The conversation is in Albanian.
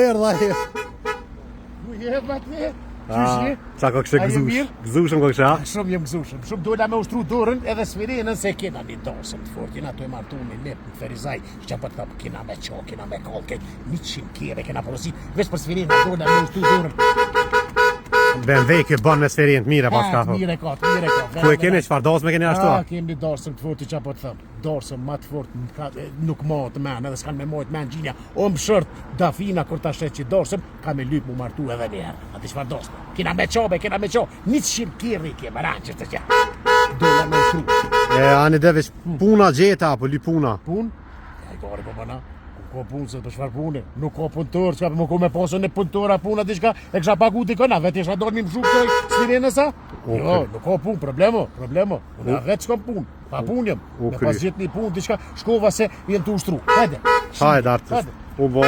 erdha e. Ku je bate? Qa ka kështë gëzushëm ka kështë? Shumë jem gëzushëm. Shumë dola me ushtru dorën edhe sfirenën se kena një dorsëm të fort. Jena të e martu me lep në Ferizaj. Që për të thapë kena me qo, kena me kolke. 100 kjeve kena porosit. Vesh për sfirenën dola me ushtru dorën. BMW kjo ban me sferinë të mire pas ka. Mire ka, mire ka. Ku e keni qëfar dasme keni ashtu? Kemi dorsëm të fort që për të thëmë. Dorsëm ma të fort nuk ma të men, edhe s'kan me mojt men gjinja. O më shërt, dafina kur ta shet që dorsëm, ka me lyp mu martu edhe njerë. Ati qëfar dorsme. Kena me qobe, kena me qo. 100 kjerri kje më ranë që të që. Dola me ushtru. Ani devesh puna gjeta apo li puna? Pun? Ja i gari po mëna. Ko punë se për shfar pune. Nuk ko punëtor, që ka më ko me posën e punëtora puna diçka, e kësha pagu t'i këna, vetë isha dorë mi më shukë të sfirenësa? Jo, nuk ko punë, problemo. Unë vetë s'kom punë, pa punë jem. Me pas gjithë një punë, diçka, shkova se jenë të ushtru. Hajde. Hajde artist. U bo.